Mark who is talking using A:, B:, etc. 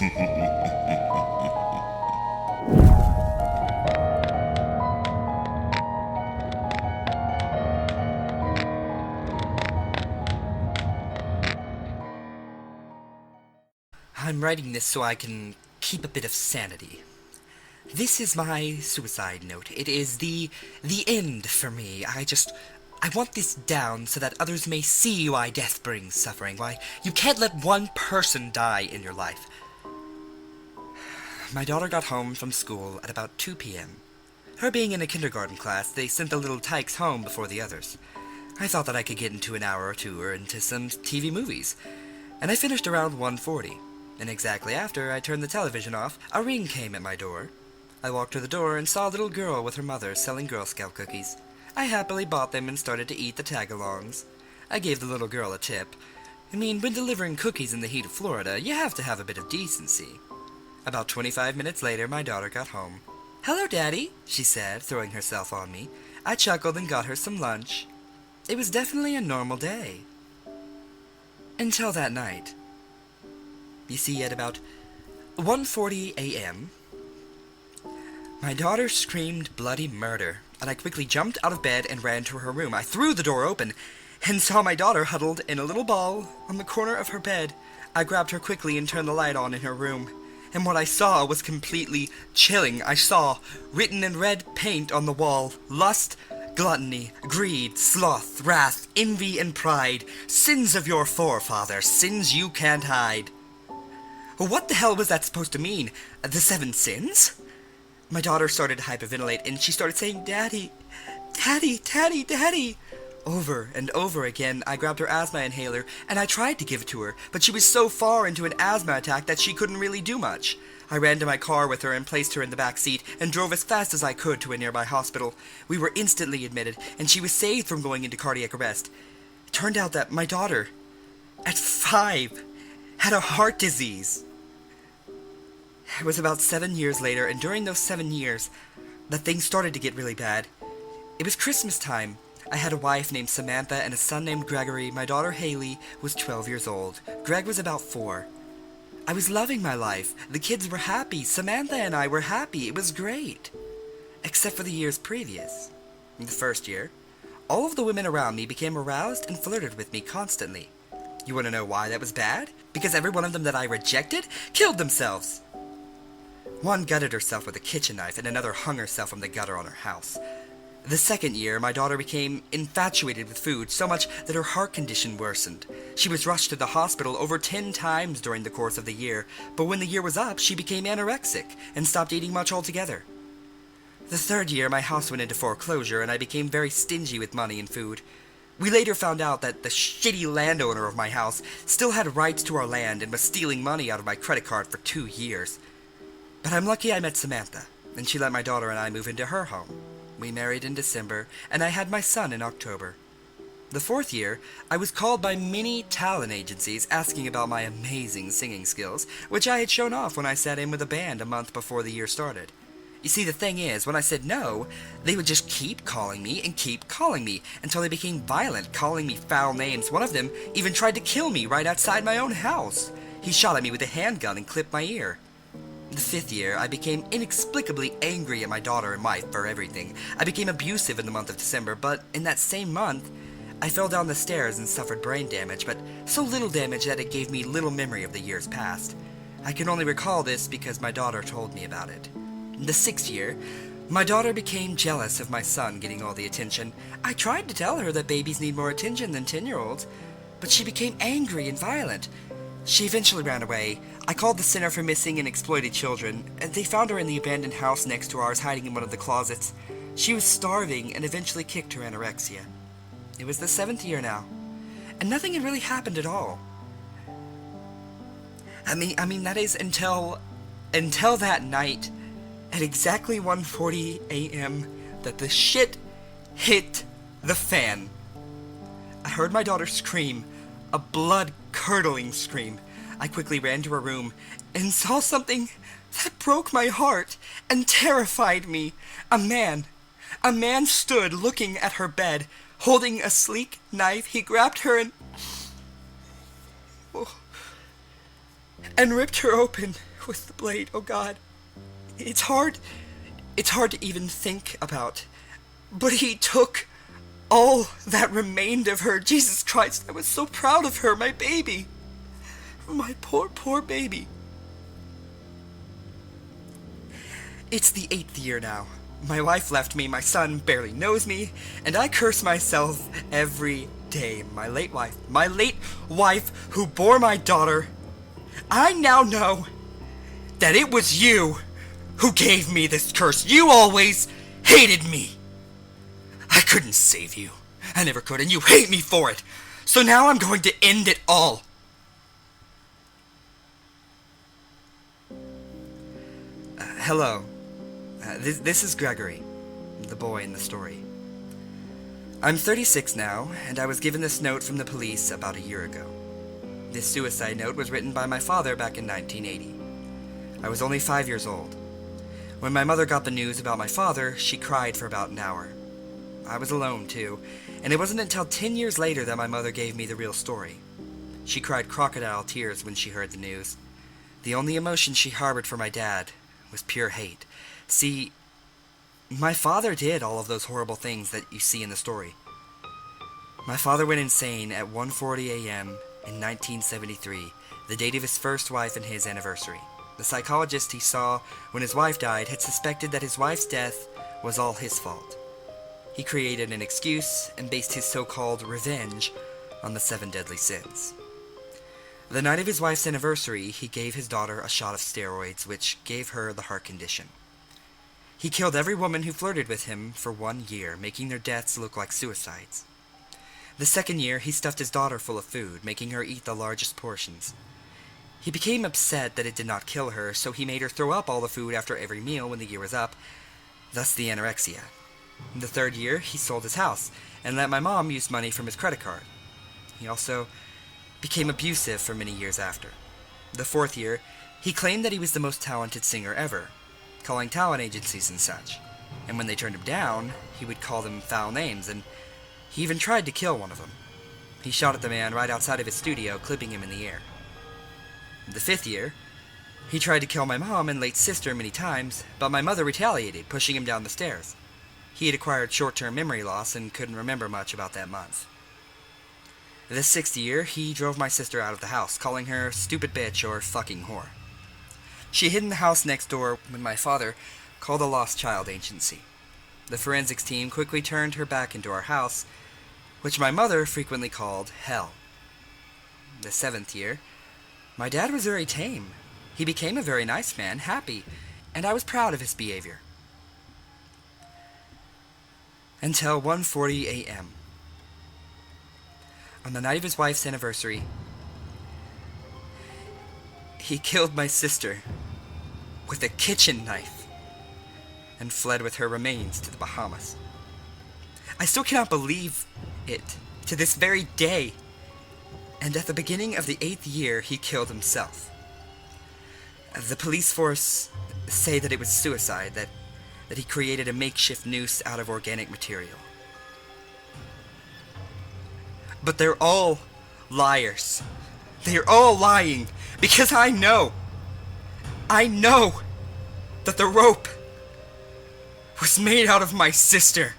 A: I'm writing this so I can keep a bit of sanity. This is my suicide note. It is the end for me. I want this down so that others may see why death brings suffering. Why you can't let one person die in your life. My daughter got home from school at about 2 p.m. Her being in a kindergarten class, they sent the little tykes home before the others. I thought that I could get into an hour or two or into some TV movies. And I finished around 1:40. And exactly after I turned the television off, a ring came at my door. I walked to the door and saw a little girl with her mother selling Girl Scout cookies. I happily bought them and started to eat the tag-alongs. I gave the little girl a tip. I mean, when delivering cookies in the heat of Florida, you have to have a bit of decency. About 25 minutes later, my daughter got home. "Hello, Daddy," she said, throwing herself on me. I chuckled and got her some lunch. It was definitely a normal day. Until that night. You see, at about 1:40 a.m., my daughter screamed bloody murder, and I quickly jumped out of bed and ran to her room. I threw the door open and saw my daughter huddled in a little ball on the corner of her bed. I grabbed her quickly and turned the light on in her room, and what I saw was completely chilling. I saw, written in red paint on the wall, lust, gluttony, greed, sloth, wrath, envy, and pride, sins of your forefathers, sins you can't hide. What the hell was that supposed to mean? The 7 sins? My daughter started to hyperventilate, and she started saying, "Daddy, Daddy, Daddy, Daddy," over and over again. I grabbed her asthma inhaler, and I tried to give it to her, but she was so far into an asthma attack that she couldn't really do much. I ran to my car with her and placed her in the back seat, and drove as fast as I could to a nearby hospital. We were instantly admitted, and she was saved from going into cardiac arrest. It turned out that my daughter, at 5, had a heart disease. It was about 7 years later, and during those 7 years, that things started to get really bad. It was Christmas time. I had a wife named Samantha and a son named Gregory. My daughter Haley was 12 years old. Greg was about 4. I was loving my life. The kids were happy. Samantha and I were happy. It was great. Except for the years previous. In the first year, all of the women around me became aroused and flirted with me constantly. You want to know why that was bad? Because every one of them that I rejected killed themselves. One gutted herself with a kitchen knife, and another hung herself from the gutter on her house. The second year, my daughter became infatuated with food so much that her heart condition worsened. She was rushed to the hospital over 10 times during the course of the year, but when the year was up, she became anorexic and stopped eating much altogether. The third year, my house went into foreclosure, and I became very stingy with money and food. We later found out that the shitty landowner of my house still had rights to our land and was stealing money out of my credit card for 2 years. But I'm lucky I met Samantha, and she let my daughter and I move into her home. We married in December, and I had my son in October. The fourth year, I was called by many talent agencies asking about my amazing singing skills, which I had shown off when I sat in with a band a month before the year started. You see, the thing is, when I said no, they would just keep calling me and keep calling me until they became violent, calling me foul names. One of them even tried to kill me right outside my own house. He shot at me with a handgun and clipped my ear. The fifth year, I became inexplicably angry at my daughter and wife for everything. I became abusive in the month of December, but in that same month, I fell down the stairs and suffered brain damage, but so little damage that it gave me little memory of the years past. I can only recall this because my daughter told me about it. In the sixth year, my daughter became jealous of my son getting all the attention. I tried to tell her that babies need more attention than 10-year-olds, but she became angry and violent. She eventually ran away. I called the Center for Missing and Exploited Children, and they found her in the abandoned house next to ours, hiding in one of the closets. She was starving and eventually kicked her anorexia. It was the 7th year now, and nothing had really happened at all. I mean that is until that night at exactly 1:40 a.m. that the shit hit the fan. I heard my daughter scream, a blood-curdling scream. I quickly ran to her room and saw something that broke my heart and terrified me. A man stood looking at her bed, holding a sleek knife. He grabbed her and ripped her open with the blade. Oh God. It's hard to even think about. But he took all that remained of her. Jesus Christ, I was so proud of her, my baby. My poor, poor baby. It's the 8th year now. My wife left me, my son barely knows me, and I curse myself every day. My late wife who bore my daughter. I now know that it was you who gave me this curse. You always hated me. I couldn't save you. I never could, and you hate me for it. So now I'm going to end it all. Hello. This is Gregory, the boy in the story. I'm 36 now, and I was given this note from the police about a year ago. This suicide note was written by my father back in 1980. I was only 5 years old. When my mother got the news about my father, she cried for about an hour. I was alone, too, and it wasn't until 10 years later that my mother gave me the real story. She cried crocodile tears when she heard the news. The only emotion she harbored for my dad was pure hate. See, my father did all of those horrible things that you see in the story. My father went insane at 1:40 a.m. in 1973, the date of his first wife and his anniversary. The psychologist he saw when his wife died had suspected that his wife's death was all his fault. He created an excuse and based his so-called revenge on the 7 deadly sins. The night of his wife's anniversary, he gave his daughter a shot of steroids, which gave her the heart condition. He killed every woman who flirted with him for 1 year, making their deaths look like suicides. The second year, he stuffed his daughter full of food, making her eat the largest portions. He became upset that it did not kill her, so he made her throw up all the food after every meal when the year was up, thus the anorexia. The third year, he sold his house, and let my mom use money from his credit card. He also became abusive for many years after. The fourth year, he claimed that he was the most talented singer ever, calling talent agencies and such. And when they turned him down, he would call them foul names, and he even tried to kill one of them. He shot at the man right outside of his studio, clipping him in the air. The fifth year, he tried to kill my mom and late sister many times, but my mother retaliated, pushing him down the stairs. He had acquired short-term memory loss and couldn't remember much about that month. The sixth year, he drove my sister out of the house, calling her stupid bitch or fucking whore. She hid in the house next door when my father called a lost child agency. The forensics team quickly turned her back into our house, which my mother frequently called hell. The seventh year, my dad was very tame. He became a very nice man, happy, and I was proud of his behavior. Until 1:40 a.m. On the night of his wife's anniversary, he killed my sister with a kitchen knife and fled with her remains to the Bahamas. I still cannot believe it to this very day. And at the beginning of the 8th year, he killed himself. The police force say that it was suicide, that he created a makeshift noose out of organic material. But they're all liars. They're all lying, because I know that the rope was made out of my sister.